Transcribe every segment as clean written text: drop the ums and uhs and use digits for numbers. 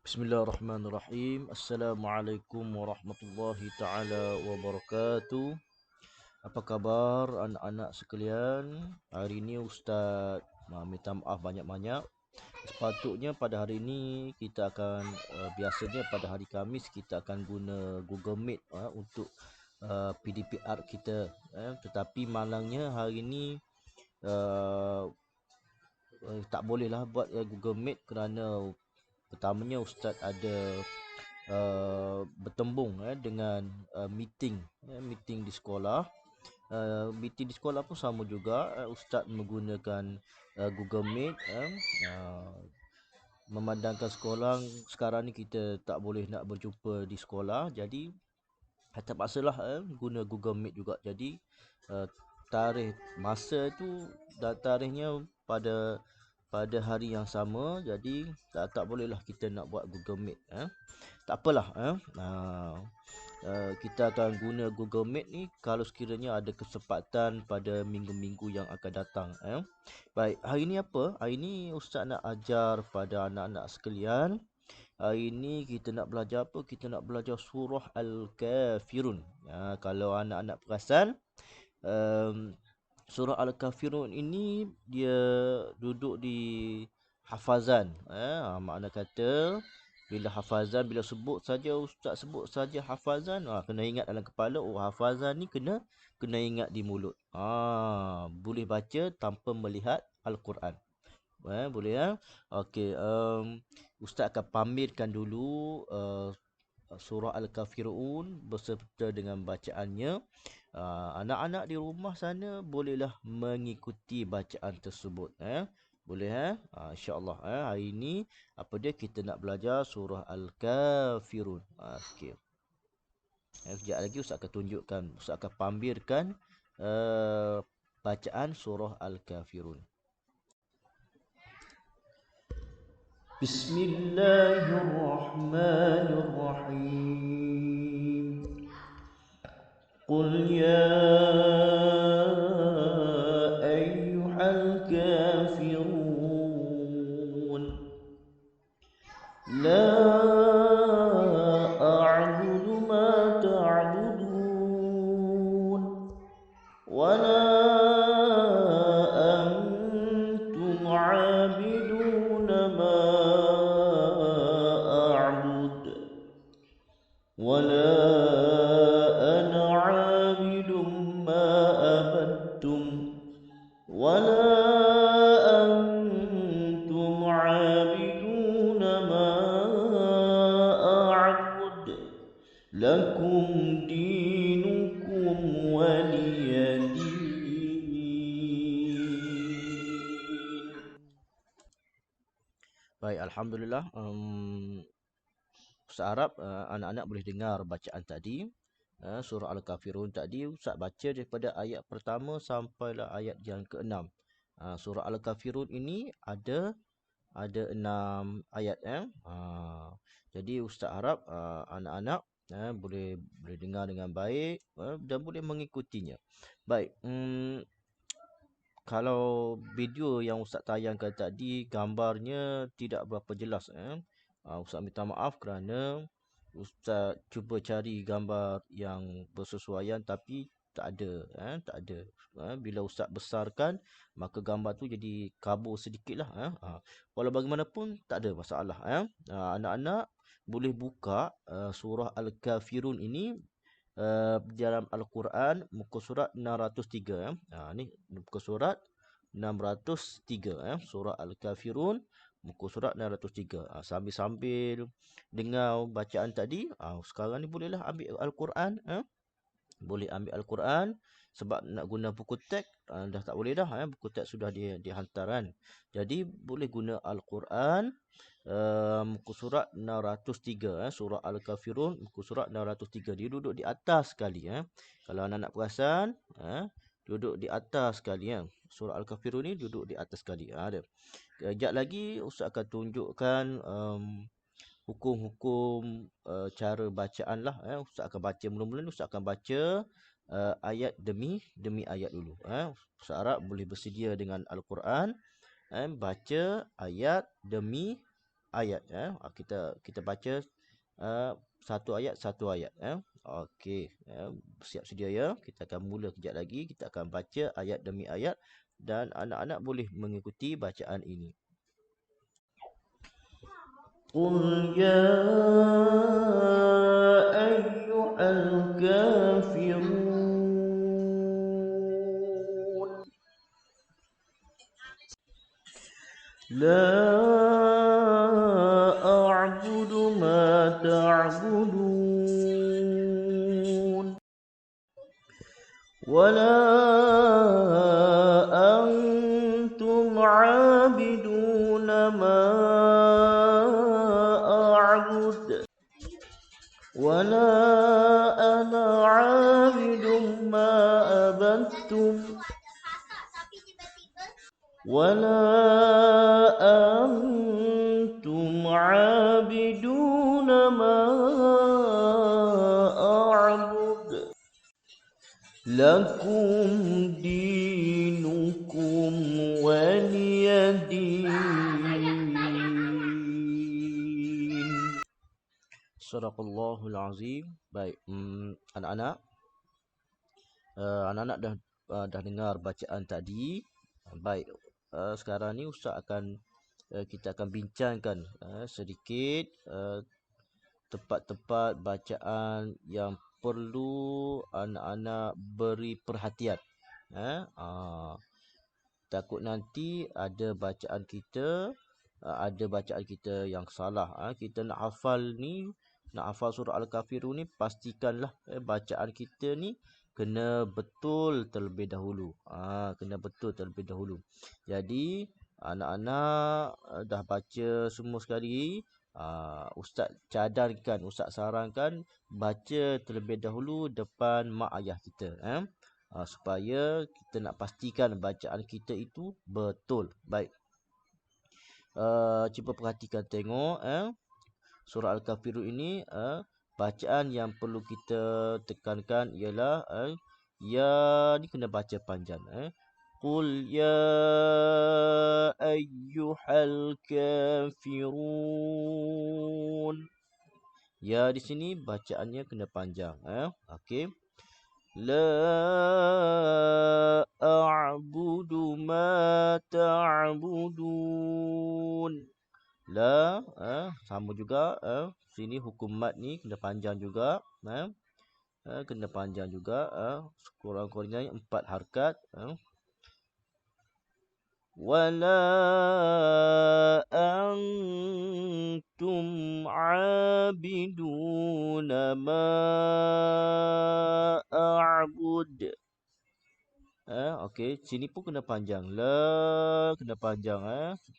Bismillahirrahmanirrahim. Assalamualaikum warahmatullahi taala wabarakatuh. Apa khabar anak-anak sekalian? Hari ini Ustaz minta maaf banyak-banyak. Sepatutnya pada hari ini kita akan biasanya pada hari Khamis kita akan guna Google Meet untuk PDPR kita. Tetapi malangnya hari ini uh, tak bolehlah buat Google Meet kerana pertamanya Ustaz ada bertembung dengan meeting di sekolah. Meeting di sekolah pun sama juga, Ustaz menggunakan Google Meet. Memandangkan sekolah sekarang ni kita tak boleh nak berjumpa di sekolah, jadi terpaksalah guna Google Meet juga. Jadi tarikh masa tu dan tarikhnya pada hari yang sama, jadi tak bolehlah kita nak buat Google Meet. Tak apalah. Kita akan guna Google Meet ni kalau sekiranya ada kesempatan pada minggu-minggu yang akan datang. Baik, hari ni apa? Hari ni Ustaz nak ajar pada anak-anak sekalian. Hari ni kita nak belajar apa? Kita nak belajar surah Al-Kafirun. Kalau anak-anak perasan, surah Al-Kafirun ini dia duduk di hafazan. Makna kata bila hafazan, bila sebut saja Ustaz sebut saja hafazan, kena ingat dalam kepala, hafazan ni kena ingat di mulut. Boleh baca tanpa melihat Al-Quran. Boleh ya. Okey, Ustaz akan pamerkan dulu surah Al-Kafirun beserta dengan bacaannya. Anak-anak di rumah sana bolehlah mengikuti bacaan tersebut. Boleh insya-Allah. Hari ini apa dia kita nak belajar surah Al-Kafirun. Okey. Sekejap lagi Ustaz akan tunjukkan, Ustaz akan pamerkan bacaan surah Al-Kafirun. Bismillahirrahmanirrahim. Qul ya ayyuhal kafirun la a'budu ma ta'budun wa la antum 'abidun ma a'bud wa la ana 'abidun ma abattum wa la antum 'abidun ma a'bud lakum dinukum waliyadin. Baik, alhamdulillah. Ustaz harap anak-anak boleh dengar bacaan tadi. Surah Al-Kafirun tadi Ustaz baca daripada ayat pertama sampailah ayat yang ke-6. Surah Al-Kafirun ini ada 6 ayat. Jadi Ustaz harap anak-anak boleh dengar dengan baik dan boleh mengikutinya. Baik, kalau video yang Ustaz tayangkan tadi gambarnya tidak berapa jelas. Ustaz minta maaf kerana Ustaz cuba cari gambar yang bersesuaian tapi tak ada. Bila Ustaz besarkan maka gambar tu jadi kabur sedikit lah. Walau bagaimanapun tak ada masalah. Anak-anak boleh buka surah Al-Kafirun ini dalam Al-Quran muka surat 603. Ni muka surat 603. Surah Al-Kafirun muka surat 603. Sambil-sambil dengar bacaan tadi, sekarang ni bolehlah ambil Al-Quran. Boleh ambil Al-Quran. Sebab nak guna buku teks dah tak boleh dah. Buku teks sudah dihantar kan. Jadi boleh guna Al-Quran muka surat 603. Surah Al-Kafirun muka surat 603. Dia duduk di atas sekali. Kalau anak-anak perasan, duduk di atas sekali. Surah Al-Kafirun ni duduk di atas sekali. Ada. Kejap lagi Ustaz akan tunjukkan hukum-hukum cara bacaan lah. Ustaz akan baca mula-mula ni, Ustaz akan baca ayat demi ayat dulu. Ustaz harap boleh bersedia dengan Al-Quran. Baca ayat demi ayat. Kita baca satu ayat. Okey, siap sedia ya. Kita akan mula kejap lagi. Kita akan baca ayat demi ayat dan anak-anak boleh mengikuti bacaan ini. Qul ya ayyuhal kafirun. لا أعبد ما تعبدون ولا أنتم عابدون ما أعبد ولا أنا عابد ما عبدتم ولا أنتم عابدون ما أعبد لكم دينكم ولي دين. Sadaqallahul Azim. Baik, anak-anak dah dengar bacaan tadi. Baik, sekarang ni Ustaz kita akan bincangkan sedikit tempat-tempat bacaan yang perlu anak-anak beri perhatian. Takut nanti ada bacaan kita yang salah. Kita nak hafal surah Al-Kafirun ni, pastikanlah bacaan kita ni kena betul terlebih dahulu. Jadi anak-anak dah baca semua sekali. Ustaz sarankan baca terlebih dahulu depan mak ayah kita, supaya kita nak pastikan bacaan kita itu betul. Baik, cuba perhatikan, tengok surah Al-Kafirun ini. Bacaan yang perlu kita tekankan ialah ya ni kena baca panjang. Qul ya ayyuhal kafirun. Ya di sini bacaannya kena panjang. Okey. La a'budu ma ta'budun. La sama juga, sini hukum mat ni kena panjang juga. Kena panjang juga, kurang-kurangnya 4 harakat. Wala antum abiduna ma a'bud. Okey, sini pun kena panjang. La kena panjang.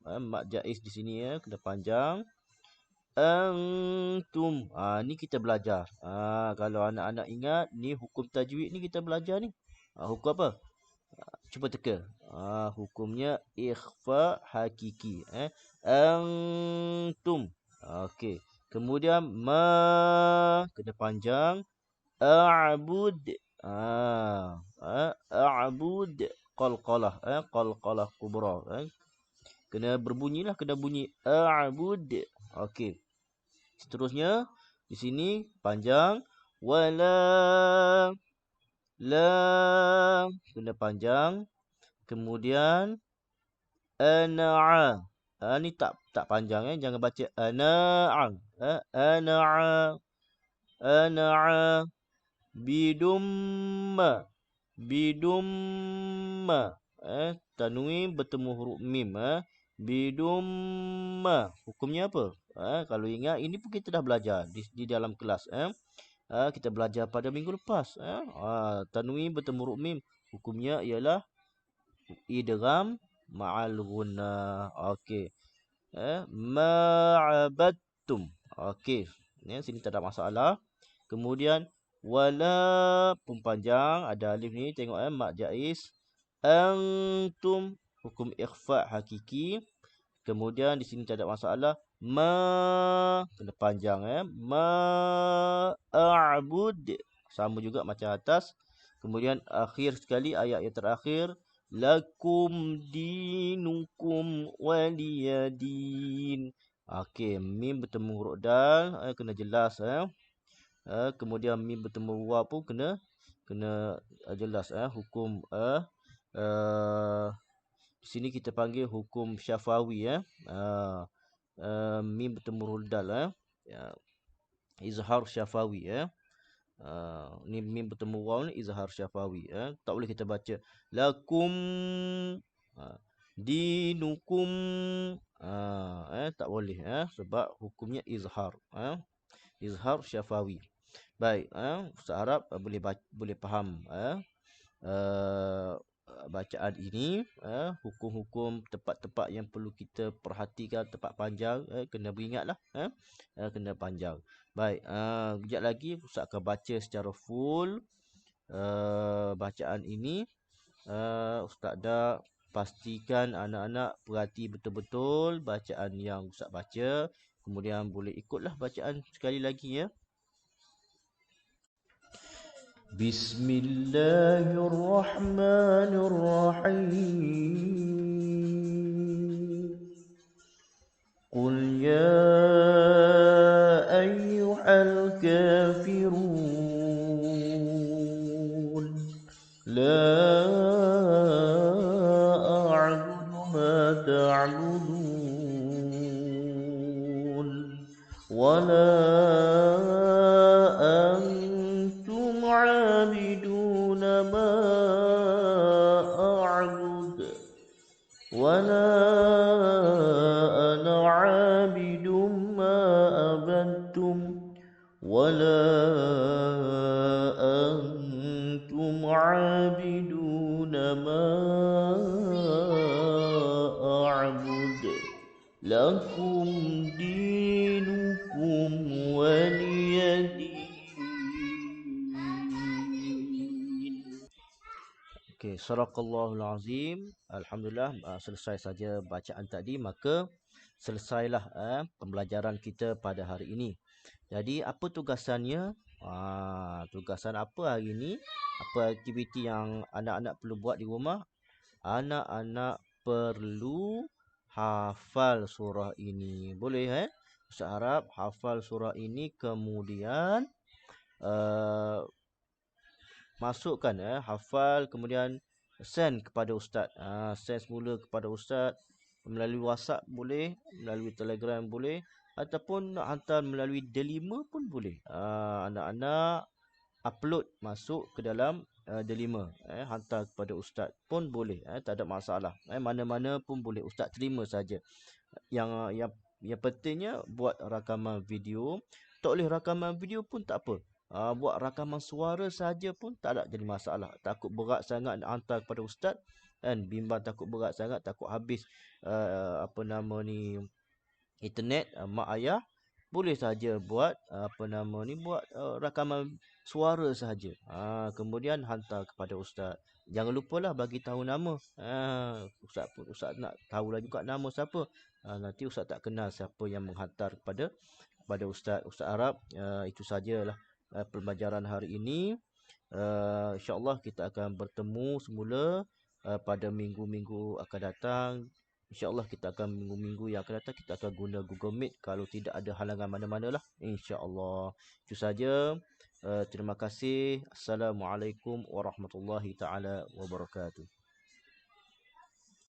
Mat jaiz di sini kena panjang. Antum. Ni kita belajar. Kalau anak-anak ingat, ni hukum tajwid ni kita belajar ni. Hukum apa? Cuba teka. Hukumnya ikhfa hakiki. Antum. Okey. Kemudian ma kena panjang. A'bud. A'bud qalqalah. Qalqalah kubra. Kena berbunyilah, kena bunyi a'bud. Okey. Seterusnya di sini panjang. Wala la kena panjang. Kemudian ana'a. Ni tak panjang, jangan baca ana'a. Ana'a bidumma. Tanwin bertemu huruf mim. Bidumma. Hukumnya apa? Kalau ingat, ini pun kita dah belajar di dalam kelas. Kita belajar pada minggu lepas. Tanwin bertemu huruf mim, hukumnya ialah idgham ma'al ghunnah. Okey. Ma'abattum. Okey. Sini tak ada masalah. Kemudian wala pun panjang, ada alif ni, tengok mat jaiz. Antum hukum ikhfa hakiki. Kemudian di sini tak ada masalah. Ma kena panjang. Ma a'bud sama juga macam atas. Kemudian akhir sekali, ayat yang terakhir, lakum dinukum waliyadin. Okey, mim bertemu huruf dal kena jelas kemudian mim bertemu waw pun kena jelas hukum di sini kita panggil hukum syafawi mim bertemu huruf dal ya, izhar syafawi ni mim bertemu waw ni izhar syafawi tak boleh kita baca lakum dinukum tak boleh sebab hukumnya izhar izhar syafawi. Baik Ustaz harap boleh faham bacaan ini hukum-hukum tempat-tempat yang perlu kita perhatikan, tempat panjang kena beringatlah kena panjang. Baik kejap lagi Ustaz akan baca secara full bacaan ini. Ustaz dah pastikan anak-anak perhati betul-betul bacaan yang Ustaz baca. Kemudian boleh ikutlah bacaan sekali lagi ya. Bismillahirrahmanirrahim. Qul ya ayyuhal kafirun la a'budu ma ta'budun wa la antum 'abiduna ma a'bud wa la ana 'abidum ma abadtum wa la antum 'abiduna ma a'bud lakum dinukum waliyadin. Okey, sadaqallahul azim. Alhamdulillah selesai saja bacaan tadi, maka selesailah pembelajaran kita pada hari ini. Jadi apa tugasannya? Tugasan apa hari ini? Apa aktiviti yang anak-anak perlu buat di rumah? Anak-anak perlu hafal surah ini. Boleh Ustaz harap hafal surah ini, kemudian masukkan hafal, kemudian send kepada ustaz. Send semula kepada ustaz melalui WhatsApp boleh, melalui Telegram boleh, ataupun nak hantar melalui D5 pun boleh. Anak-anak upload masuk ke dalam D5 hantar kepada ustaz pun boleh, tak ada masalah. Mana-mana pun boleh, ustaz terima saja. Yang pentingnya buat rakaman video. Tak boleh rakaman video pun tak apa. Buat rakaman suara saja pun tak ada jadi masalah. Takut berat sangat nak hantar kepada ustaz kan, bimbang takut berat sangat, takut habis internet mak ayah, boleh saja buat buat rakaman suara saja. Kemudian hantar kepada ustaz. Jangan lupalah bagi tahu nama. Ustaz nak tahulah juga nama siapa. Nanti ustaz tak kenal siapa yang menghantar kepada ustaz. Ustaz harap itu sajalah pembelajaran hari ini. InsyaAllah kita akan bertemu semula pada minggu-minggu akan datang. InsyaAllah kita akan minggu-minggu yang akan datang kita akan guna Google Meet kalau tidak ada halangan mana-mana lah. InsyaAllah. Itu saja. Terima kasih. Assalamualaikum warahmatullahi taala wabarakatuh.